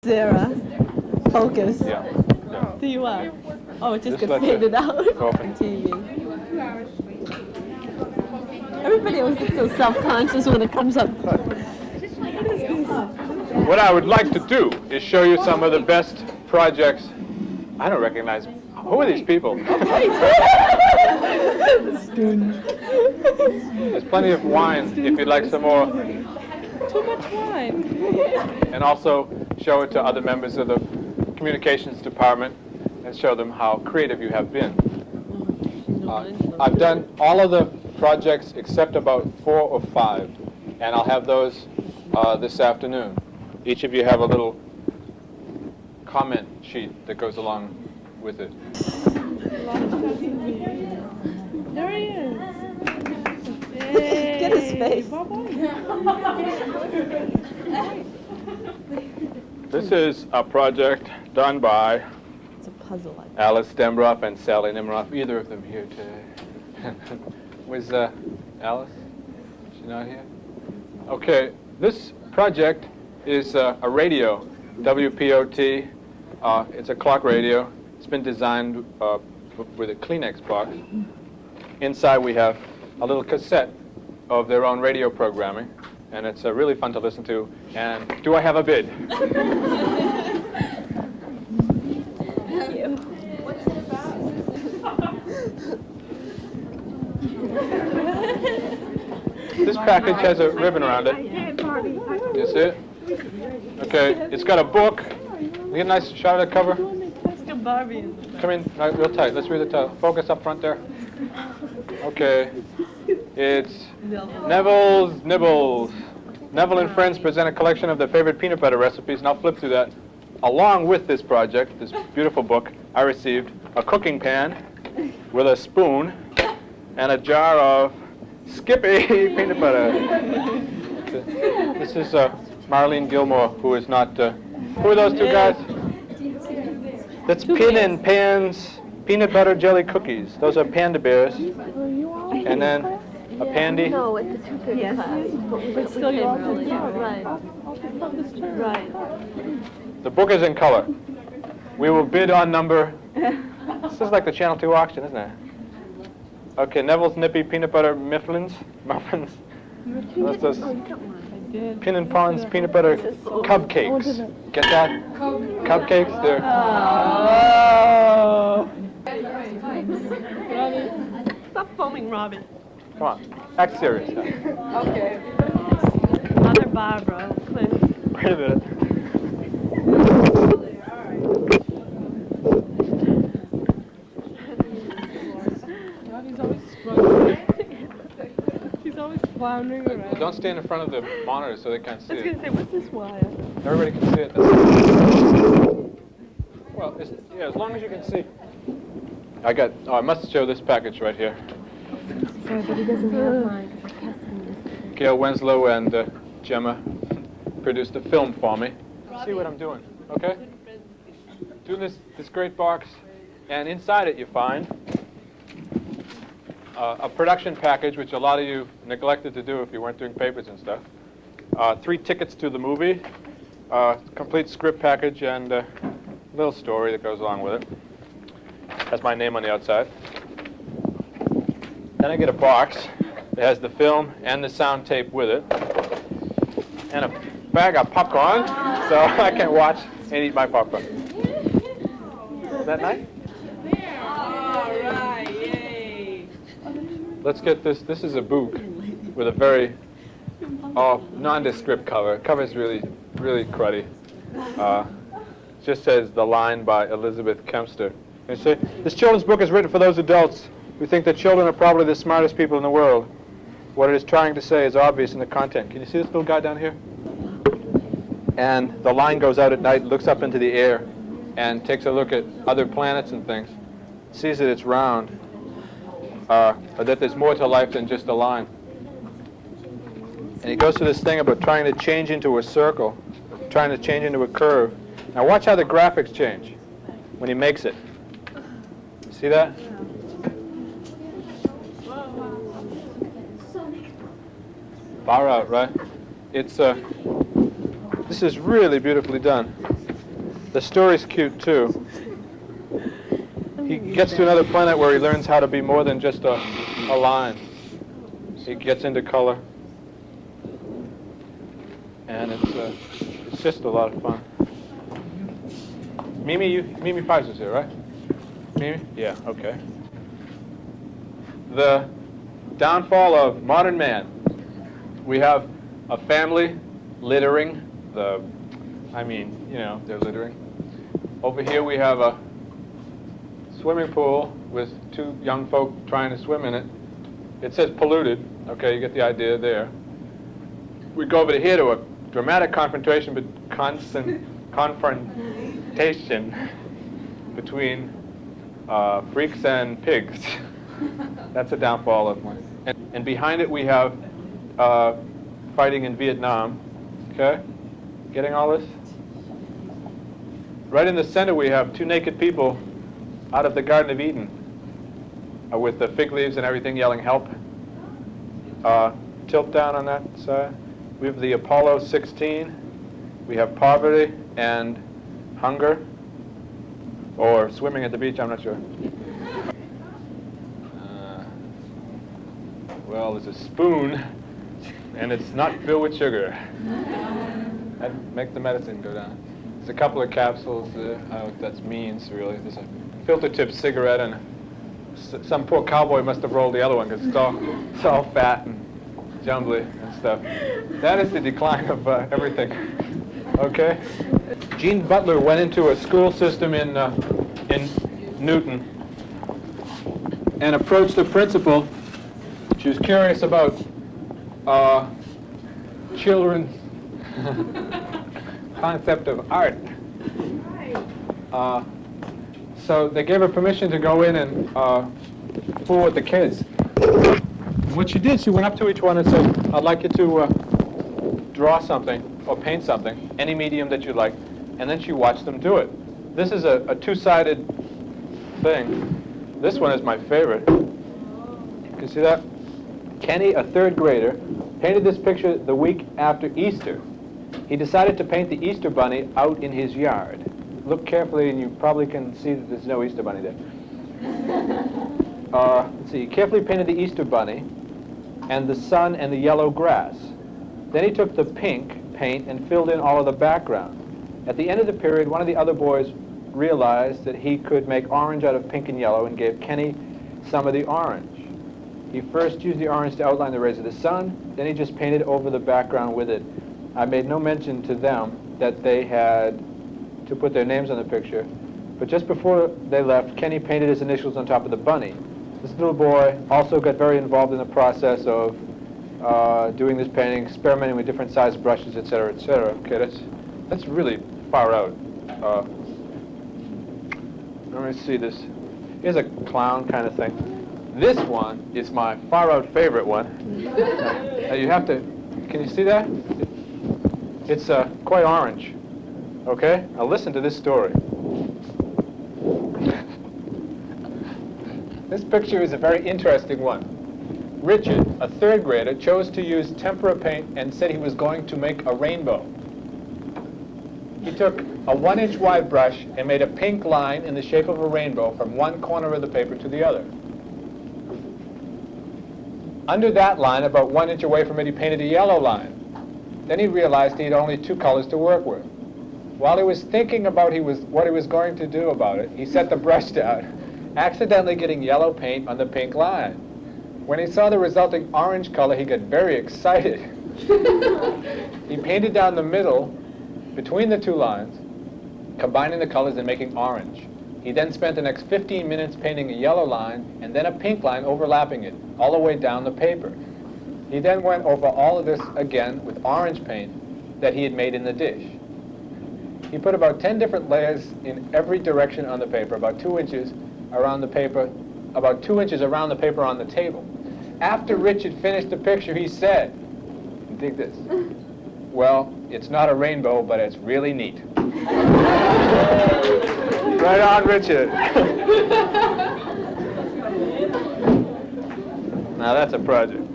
Sarah, focus. Yeah. Do you want? Oh, it just Just gets let faded out go open. on TV. Everybody always gets so self-conscious when it comes up. What I would like to do is show you some of the best projects. I don't recognize. Who are these people? There's plenty of wine if you'd like some more. Too much wine. And also show it to other members of the communications department and show them how creative you have been. I've done all of the projects except about 4 or 5, and I'll have those this afternoon. Each of you have a little comment sheet that goes along with it. There he is. Get his face. This is a project done by It's a puzzle. Alice Dembroff and Sally Nimroff, either of them here today. Where's Alice? Is she not here? Okay, this project is a radio, WPOT. It's a clock radio. It's been designed with a Kleenex box. Inside we have a little cassette of their own radio programming, and it's really fun to listen to. And do I have a bid? Thank you. What's it about? This package has a ribbon around it. You see it? Okay, it's got a book. Get a nice shot of the cover. Come in, real tight. Let's read the title. Focus up front there. Okay. It's Neville's Nibbles. Neville and friends present a collection of their favorite peanut butter recipes, and I'll flip through that. Along with this project, this beautiful book, I received a cooking pan with a spoon and a jar of Skippy peanut butter. This is Marlene Gilmore, who is not... who are those two guys? That's Pin and Pan's peanut butter jelly cookies. Those are Panda Bears. And then a Pandy. No, it's a two-period Yes. class. But still you all Early. Right. Right. The book is in color. We will bid on number... This is like the Channel 2 auction, isn't it? Okay, Neville's Nippy Peanut Butter Muffins. That's those Pin and Pond's Peanut Butter Cupcakes. Get that? Cupcakes? They're... Oh. Stop foaming, Robin. Come on, act serious now. Okay. Mother Barbara, Cliff. Wait a minute. Robbie's always struggling. She's always floundering around. Don't stand in front of the monitor so they can't see I was it. going to say, what's this wire? Everybody can see it. Well, yeah, as long as you can see. I must show this package right here. Sorry, but he doesn't have mine. Gail Winslow and Gemma produced a film for me. See what I'm doing, okay? Do this great box, and inside it you find a production package, which a lot of you neglected to do if you weren't doing papers and stuff. 3 tickets to the movie, complete script package, and a little story that goes along with it. Has my name on the outside. Then I get a box that has the film and the sound tape with it, and a bag of popcorn, so I can watch and eat my popcorn. Is that nice? All right, yay. Let's get this. This is a book with a very nondescript cover. The cover is really, really cruddy. Just says The Line by Elizabeth Kempster. You see, this children's book is written for those adults who think that children are probably the smartest people in the world. What it is trying to say is obvious in the content. Can you see this little guy down here? And the line goes out at night, looks up into the air, and takes a look at other planets and things. Sees that it's round, or that there's more to life than just a line. And he goes through this thing about trying to change into a circle, trying to change into a curve. Now watch how the graphics change when he makes it. See that? Far out, right? It's this is really beautifully done. The story's cute too. He gets to another planet where he learns how to be more than just a line. He gets into color. And it's just a lot of fun. Mimi Pfizer's here, right? Mimi? Yeah, okay. The downfall of modern man. We have a family littering. They're littering. Over here we have a swimming pool with two young folk trying to swim in it. It says polluted. Okay, you get the idea there. We go over here to a dramatic confrontation between freaks and pigs. That's a downfall of one. And behind it we have fighting in Vietnam. Okay? Getting all this? Right in the center we have two naked people out of the Garden of Eden with the fig leaves and everything yelling help. Tilt down on that side. We have the Apollo 16. We have poverty and hunger, or swimming at the beach, I'm not sure. Well, there's a spoon, and it's not filled with sugar. That'd make the medicine go down. There's a couple of capsules. I don't know what that means, really. There's a filter-tip cigarette, and some poor cowboy must have rolled the other one, because it's all fat and jumbly and stuff. That is the decline of everything. Okay? Gene Butler went into a school system in Newton and approached the principal. She was curious about children's concept of art. So they gave her permission to go in and fool with the kids. What she did, she went up to each one and said, I'd like you to draw something or paint something, any medium that you like, and then she watched them do it. This is a two-sided thing. This one is my favorite. You can see that? Kenny, a third grader, painted this picture the week after Easter. He decided to paint the Easter bunny out in his yard. Look carefully and you probably can see that there's no Easter bunny there. Let's see, he carefully painted the Easter bunny and the sun and the yellow grass. Then he took the pink paint and filled in all of the background. At the end of the period, one of the other boys realized that he could make orange out of pink and yellow and gave Kenny some of the orange. He first used the orange to outline the rays of the sun, then he just painted over the background with it. I made no mention to them that they had to put their names on the picture, but just before they left, Kenny painted his initials on top of the bunny. This little boy also got very involved in the process of doing this painting, experimenting with different sized brushes, etc., etc. Okay, that's really far out. Let me see this. Here's a clown kind of thing. This one is my far out favorite one. You have to, can you see that? It's quite orange. Okay? Now listen to this story. This picture is a very interesting one. Richard, a third grader, chose to use tempera paint and said he was going to make a rainbow. He took a 1-inch wide brush and made a pink line in the shape of a rainbow from one corner of the paper to the other. Under that line, about 1 inch away from it, he painted a yellow line. Then he realized he had only 2 colors to work with. While he was thinking about what he was going to do about it, he set the brush down, accidentally getting yellow paint on the pink line. When he saw the resulting orange color, he got very excited. He painted down the middle between the 2 lines, combining the colors and making orange. He then spent the next 15 minutes painting a yellow line and then a pink line overlapping it, all the way down the paper. He then went over all of this again with orange paint that he had made in the dish. He put about 10 different layers in every direction on the paper, about 2 inches around the paper, about 2 inches around the paper on the table. After Richard finished the picture, he said, dig this, well, it's not a rainbow, but it's really neat. Right on, Richard. Now that's a project.